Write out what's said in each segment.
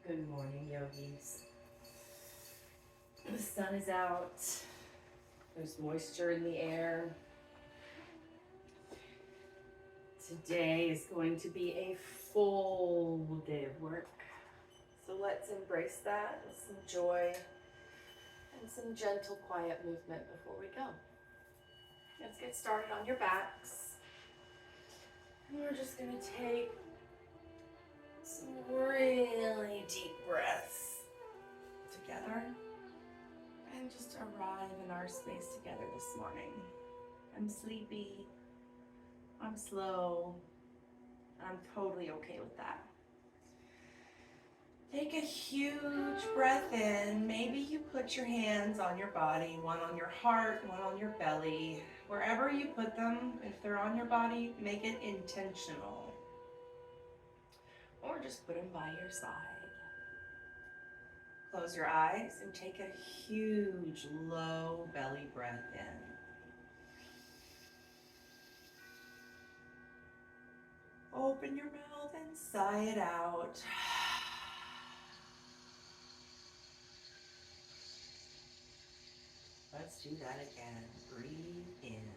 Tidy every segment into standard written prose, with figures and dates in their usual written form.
Good morning, yogis. The sun is out. There's moisture in the air. Today is going to be a full day of work. So let's embrace that with some joy and some gentle, quiet movement before we go. Let's get started on your backs. And we're just going to take some really deep breaths together and just arrive in our space together this morning. I'm sleepy, I'm slow, and I'm totally okay with that. Take a huge breath in. Maybe you put your hands on your body, one on your heart, one on your belly. Wherever you put them, if they're on your body, make it intentional. Or just put them by your side. Close your eyes and take a huge low belly breath in. Open your mouth and sigh it out. Let's do that again. Breathe in.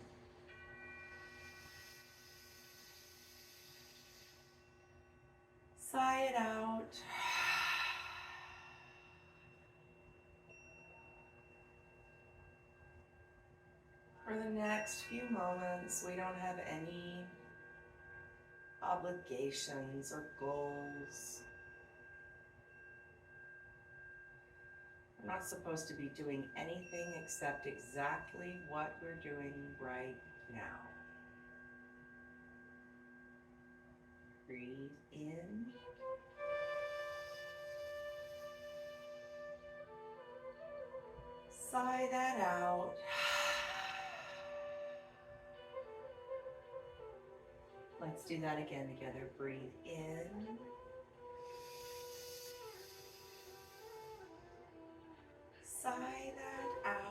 Sigh it out. For the next few moments, we don't have any obligations or goals. We're not supposed to be doing anything except exactly what we're doing right now. Breathe in. Sigh that out. Let's do that again together. Breathe in. Sigh that out.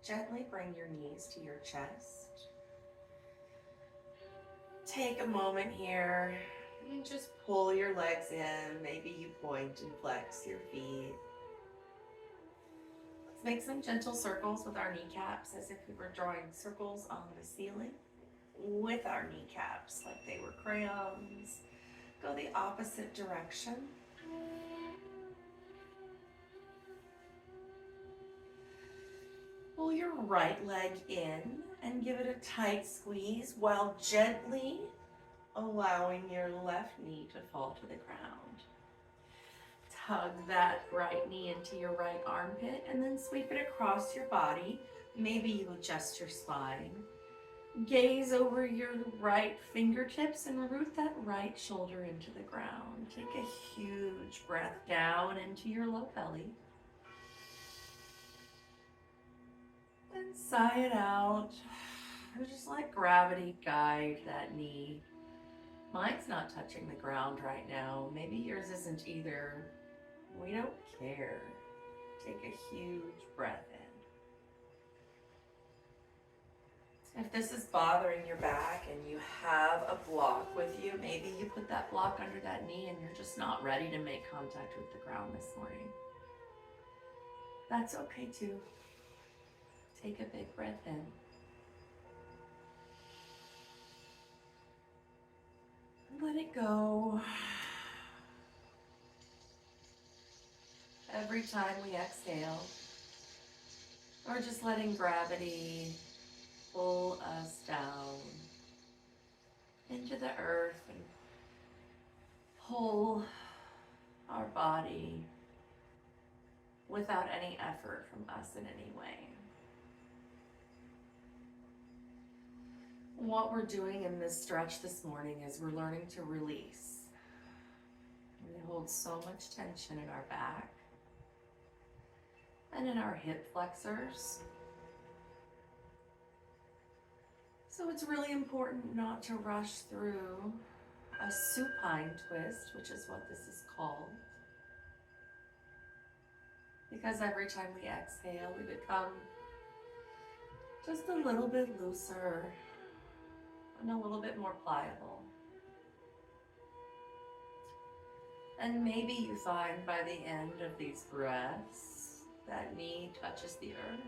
Gently bring your knees to your chest. Take a moment here and just pull your legs in. Maybe you point and flex your feet. Let's make some gentle circles with our kneecaps as if we were drawing circles on the ceiling with our kneecaps like they were crayons. Go the opposite direction. Pull your right leg in and give it a tight squeeze while gently allowing your left knee to fall to the ground. Tug that right knee into your right armpit and then sweep it across your body. Maybe you adjust your spine. Gaze over your right fingertips and root that right shoulder into the ground. Take a huge breath down into your low belly. And sigh it out. Just let gravity guide that knee. Mine's not touching the ground right now. Maybe yours isn't either. We don't care. Take a huge breath in. If this is bothering your back and you have a block with you, maybe you put that block under that knee and you're just not ready to make contact with the ground this morning. That's okay too. Take a big breath in. Let it go. Every time we exhale, we're just letting gravity pull us down into the earth and pull our body without any effort from us in any way. What we're doing in this stretch this morning is we're learning to release. We hold so much tension in our back and in our hip flexors. So it's really important not to rush through a supine twist, which is what this is called. Because every time we exhale, we become just a little bit looser, and a little bit more pliable. And maybe you find by the end of these breaths that knee touches the earth.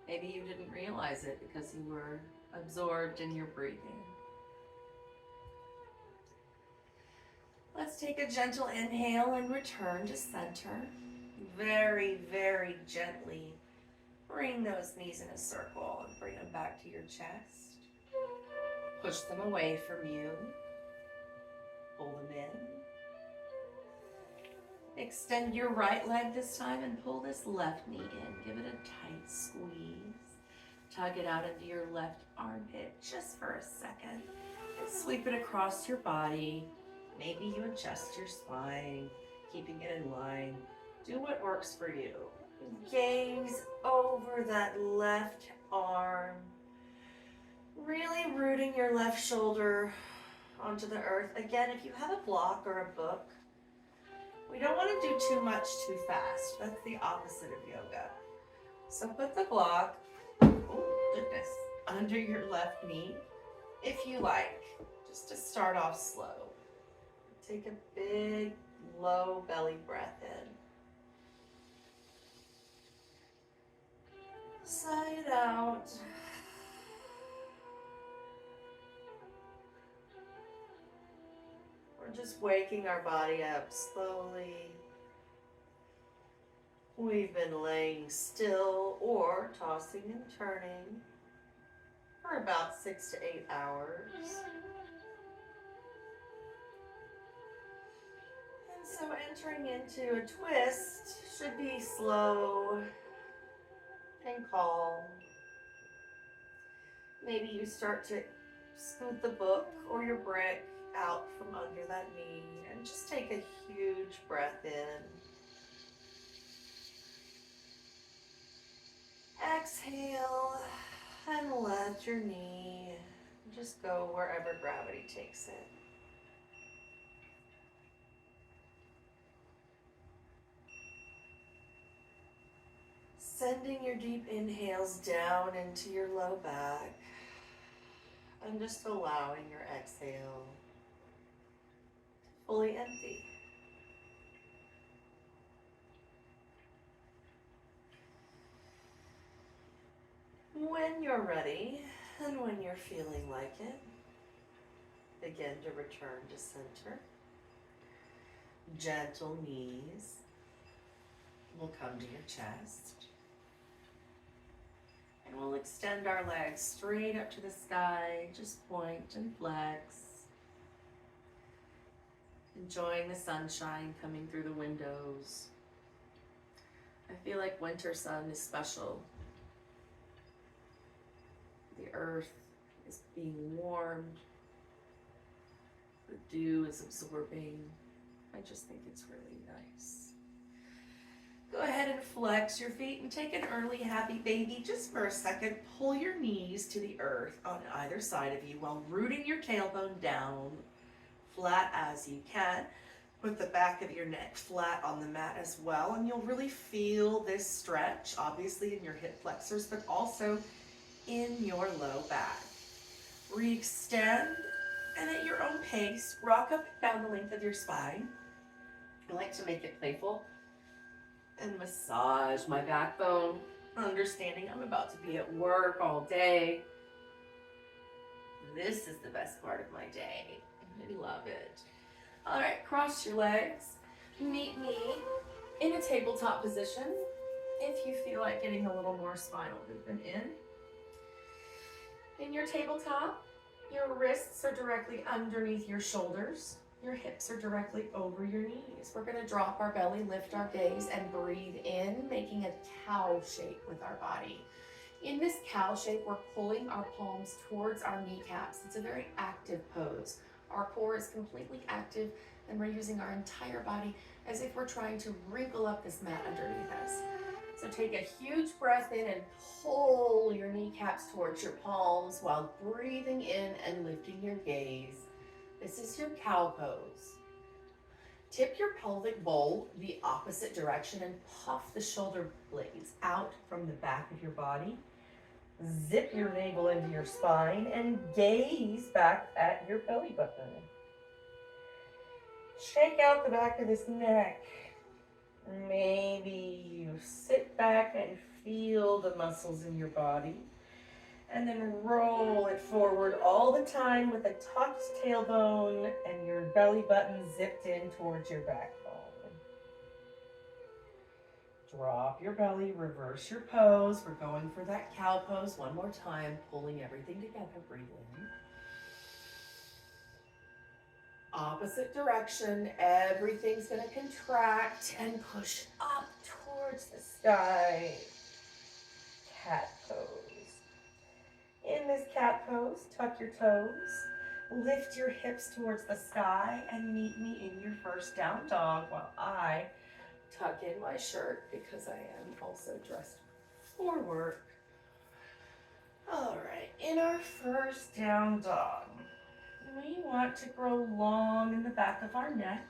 Maybe you didn't realize it because you were absorbed in your breathing. Let's take a gentle inhale and return to center. Very, very gently bring those knees in a circle and bring them back to your chest. Push them away from you. Pull them in. Extend your right leg this time and pull this left knee in. Give it a tight squeeze. Tug it out into your left armpit just for a second. And sweep it across your body. Maybe you adjust your spine, keeping it in line. Do what works for you. Gaze over that left arm. Really rooting your left shoulder onto the earth. Again, if you have a block or a book, we don't want to do too much too fast. That's the opposite of yoga. So put the block, oh goodness, under your left knee, if you like, just to start off slow. Take a big, low belly breath in. Sigh it out. We're just waking our body up slowly. We've been laying still or tossing and turning for about 6 to 8 hours. And so entering into a twist should be slow and calm. Maybe you start to scoot the book or your brick out from under that knee and just take a huge breath in. Exhale and let your knee just go wherever gravity takes it. Sending your deep inhales down into your low back and just allowing your exhale to fully empty. When you're ready and when you're feeling like it, begin to return to center. Gentle knees will come to your chest. And we'll extend our legs straight up to the sky, just point and flex. Enjoying the sunshine coming through the windows. I feel like winter sun is special. The earth is being warmed. The dew is absorbing. I just think it's really nice. Go ahead and flex your feet and take an early happy baby just for a second. Pull your knees to the earth on either side of you while rooting your tailbone down flat as you can. Put the back of your neck flat on the mat as well, and you'll really feel this stretch, obviously in your hip flexors, but also in your low back. Re-extend, and at your own pace, rock up and down the length of your spine. I like to make it playful and massage my backbone, understanding I'm about to be at work all day. This is the best part of my day. I love it. All right, cross your legs. Meet me in a tabletop position. If you feel like getting a little more spinal movement in your tabletop, your wrists are directly underneath your shoulders. Your hips are directly over your knees. We're gonna drop our belly, lift our gaze, and breathe in, making a cow shape with our body. In this cow shape, we're pulling our palms towards our kneecaps. It's a very active pose. Our core is completely active, and we're using our entire body as if we're trying to wrinkle up this mat underneath us. So take a huge breath in and pull your kneecaps towards your palms while breathing in and lifting your gaze. This is your cow pose. Tip your pelvic bowl the opposite direction and puff the shoulder blades out from the back of your body. Zip your navel into your spine and gaze back at your belly button. Shake out the back of this neck. Maybe you sit back and feel the muscles in your body. And then roll it forward all the time with a tucked tailbone and your belly button zipped in towards your backbone. Drop your belly, reverse your pose. We're going for that cow pose one more time, pulling everything together. Breathe in. Opposite direction, everything's gonna contract and push up towards the sky. Cat pose. In this cat pose, tuck your toes, lift your hips towards the sky, and meet me in your first down dog while I tuck in my shirt because I am also dressed for work. All right, in our first down dog, we want to grow long in the back of our neck.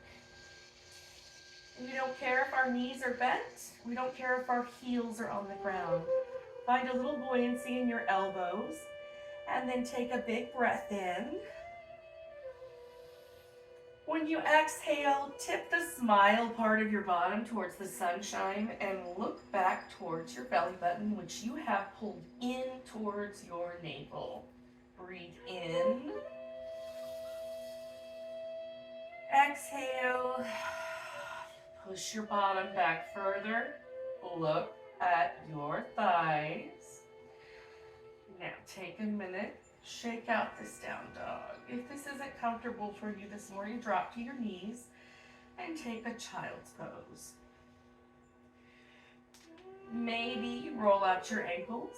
We don't care if our knees are bent. We don't care if our heels are on the ground. Find a little buoyancy in your elbows, and then take a big breath in. When you exhale, tip the smile part of your bottom towards the sunshine and look back towards your belly button, which you have pulled in towards your navel. Breathe in. Exhale. Push your bottom back further. Look at your thighs. Now take a minute, shake out this down dog. If this isn't comfortable for you this morning, drop to your knees and take a child's pose. Maybe roll out your ankles,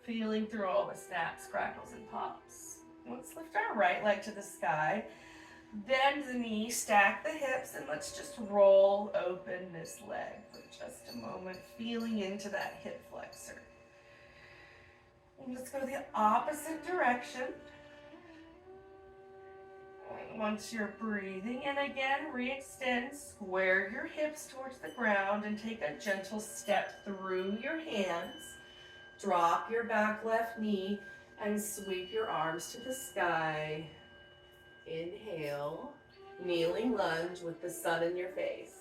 feeling through all the snaps, crackles, and pops. Let's lift our right leg to the sky, bend the knee, stack the hips, and let's just roll open this leg for just a moment, feeling into that hip flexor. And let's go the opposite direction. Once you're breathing, and again, re-extend, square your hips towards the ground and take a gentle step through your hands. Drop your back left knee and sweep your arms to the sky. Inhale, kneeling lunge with the sun in your face.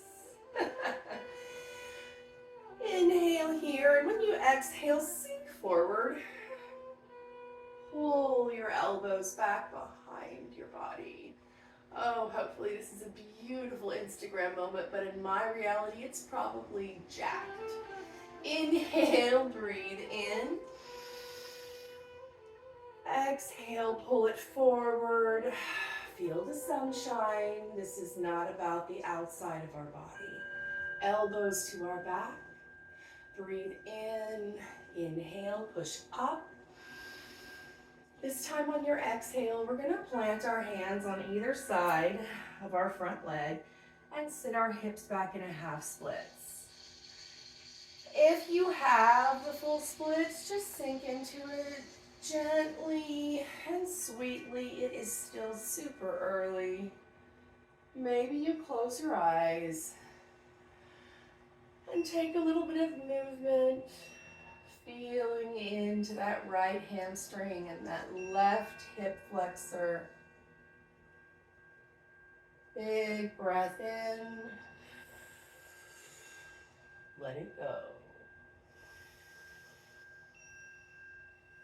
Inhale here, and when you exhale, sink forward. Pull your elbows back behind your body. Oh, hopefully this is a beautiful Instagram moment, but in my reality, it's probably jacked. Inhale, breathe in. Exhale, pull it forward. Feel the sunshine. This is not about the outside of our body. Elbows to our back. Breathe in. Inhale, push up. This time on your exhale, we're going to plant our hands on either side of our front leg and sit our hips back in a half splits. If you have the full splits, just sink into it gently and sweetly. It is still super early. Maybe you close your eyes and take a little bit of movement. Feeling into that right hamstring and that left hip flexor. Big breath in. Let it go.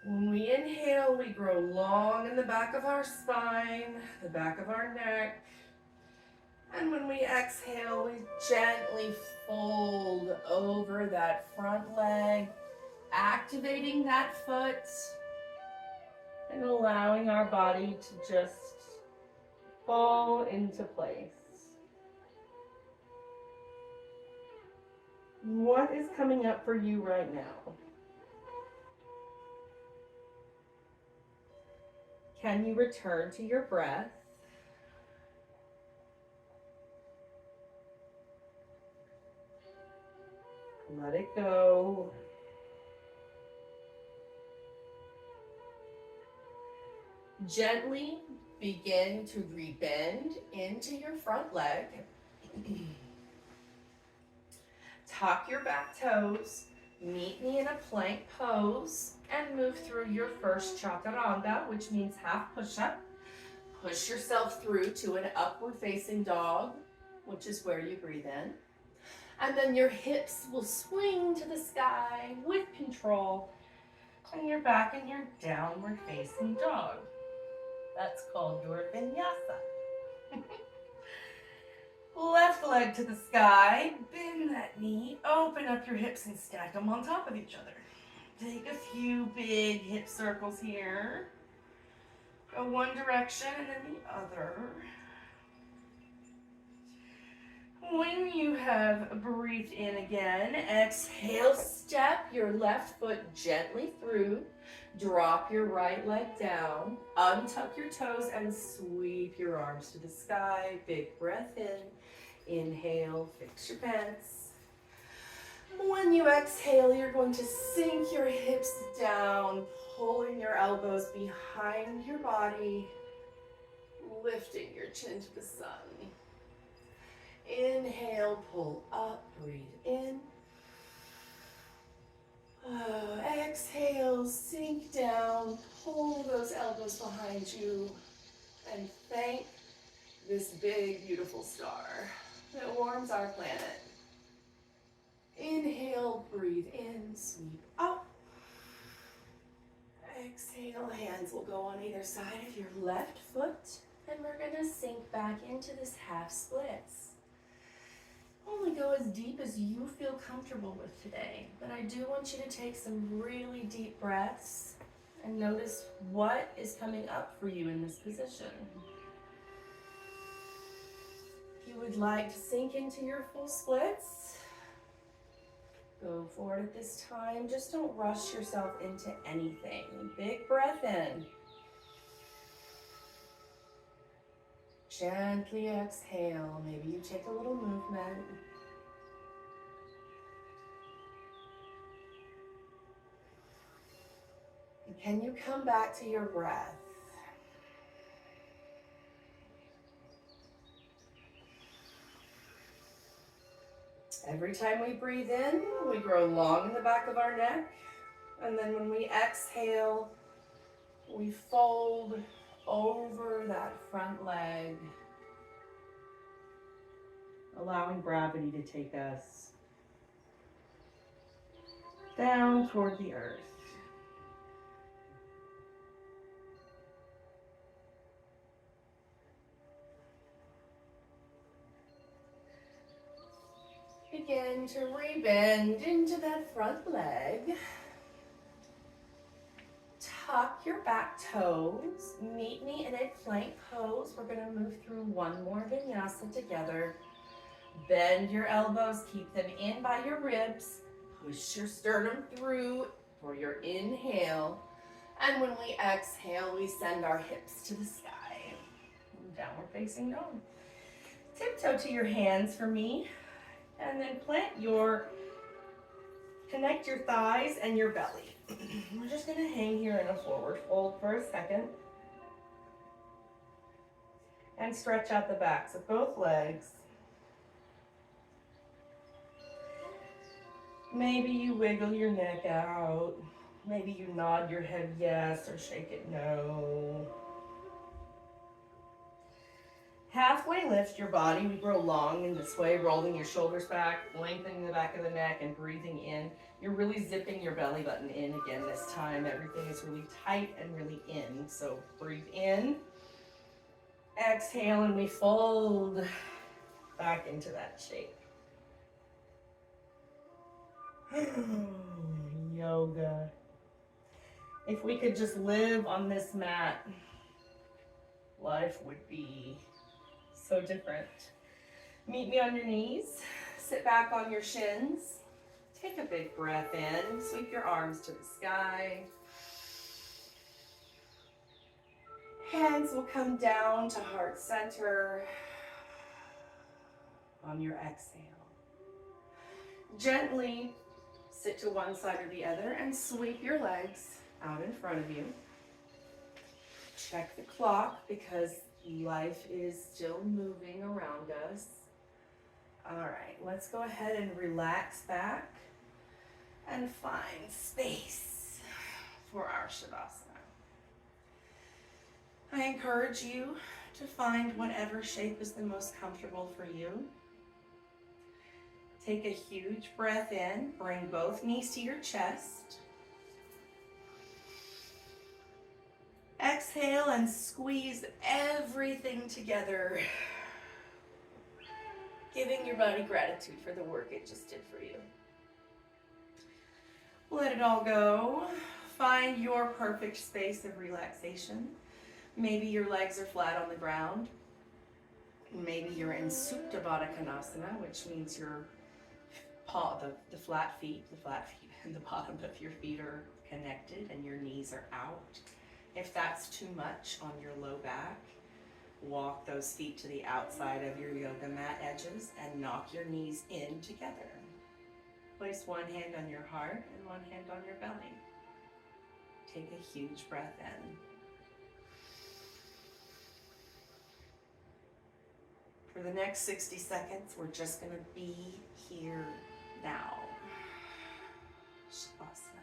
When we inhale, we grow long in the back of our spine, the back of our neck. And when we exhale, we gently fold over that front leg, activating that foot and allowing our body to just fall into place. What is coming up for you right now? Can you return to your breath? Let it go. Gently begin to rebend into your front leg. Tuck your back toes. Meet me in a plank pose and move through your first chaturanga, which means half push-up. Push yourself through to an upward facing dog, which is where you breathe in. And then your hips will swing to the sky with control, and you're back in your downward facing dog. That's called your vinyasa. Left leg to the sky, bend that knee, open up your hips and stack them on top of each other. Take a few big hip circles here. Go one direction and then the other. When you have breathed in again, exhale, step your left foot gently through. Drop your right leg down. Untuck your toes and sweep your arms to the sky. Big breath in. Inhale, fix your pants. When you exhale, you're going to sink your hips down, pulling your elbows behind your body, lifting your chin to the sun. Inhale, pull up, breathe in. Exhale, sink down, pull those elbows behind you, and thank this big, beautiful star that warms our planet. Inhale, breathe in, sweep up. Exhale, hands will go on either side of your left foot, and we're gonna sink back into this half splits. Only go as deep as you feel comfortable with today, but I do want you to take some really deep breaths and notice what is coming up for you in this position. If you would like to sink into your full splits, go for it at this time. Just don't rush yourself into anything. Big breath in. Gently exhale. Maybe you take a little movement. And can you come back to your breath? Every time we breathe in, we grow long in the back of our neck. And then when we exhale, we fold over that front leg, allowing gravity to take us down toward the earth. Begin to rebend into that front leg. Tuck your back toes. Meet me in a plank pose. We're going to move through one more vinyasa together. Bend your elbows. Keep them in by your ribs. Push your sternum through for your inhale. And when we exhale, we send our hips to the sky. Downward facing dog. Tiptoe to your hands for me. And then connect your thighs and your belly. We're just gonna hang here in a forward fold for a second. And stretch out the backs of both legs. Maybe you wiggle your neck out. Maybe you nod your head yes or shake it no. Halfway lift your body. We grow long in this way, rolling your shoulders back, lengthening the back of the neck and breathing in. You're really zipping your belly button in again this time. Everything is really tight and really in. So breathe in, exhale, and we fold back into that shape. Yoga. If we could just live on this mat, life would be so different. Meet me on your knees. Sit back on your shins. Take a big breath in. Sweep your arms to the sky. Hands will come down to heart center on your exhale. Gently sit to one side or the other and sweep your legs out in front of you. Check the clock because life is still moving around us. All right, let's go ahead and relax back. and find space for our Shavasana. I encourage you to find whatever shape is the most comfortable for you. Take a huge breath in, bring both knees to your chest. Exhale and squeeze everything together, giving your body gratitude for the work it just did for you. Let it all go. Find your perfect space of relaxation. Maybe your legs are flat on the ground. Maybe you're in Supta Baddha Konasana, which means your the flat feet and the bottom of your feet are connected and your knees are out. If that's too much on your low back, walk those feet to the outside of your yoga mat edges and knock your knees in together. Place one hand on your heart and one hand on your belly. Take a huge breath in. For the next 60 seconds, we're just going to be here now. Shavasana.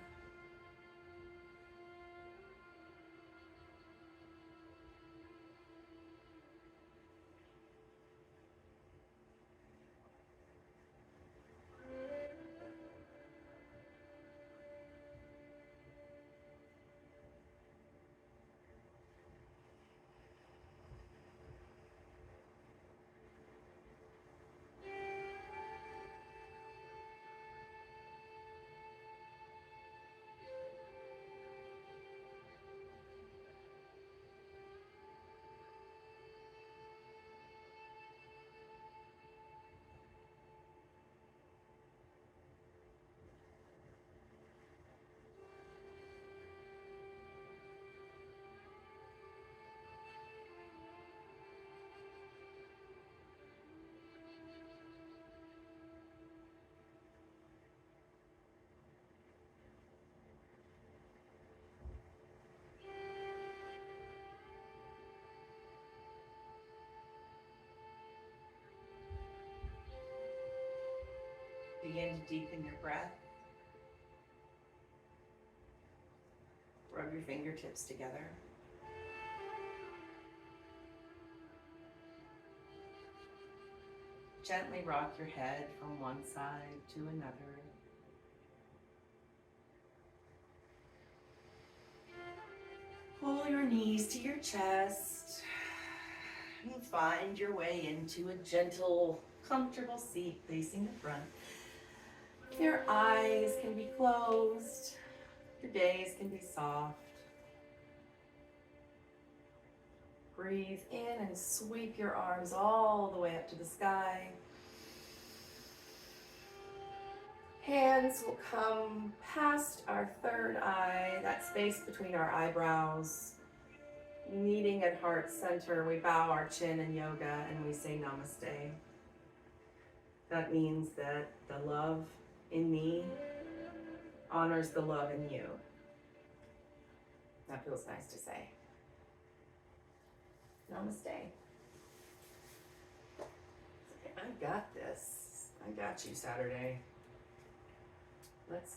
Begin to deepen your breath. Rub your fingertips together. Gently rock your head from one side to another. Pull your knees to your chest and find your way into a gentle, comfortable seat facing the front. Your eyes can be closed. Your gaze can be soft. Breathe in and sweep your arms all the way up to the sky. Hands will come past our third eye, that space between our eyebrows. Meeting at heart center, we bow our chin in yoga and we say namaste. That means that the love in me honors the love in you. That feels nice to say. Namaste. I got this. I got you, Saturday. Let's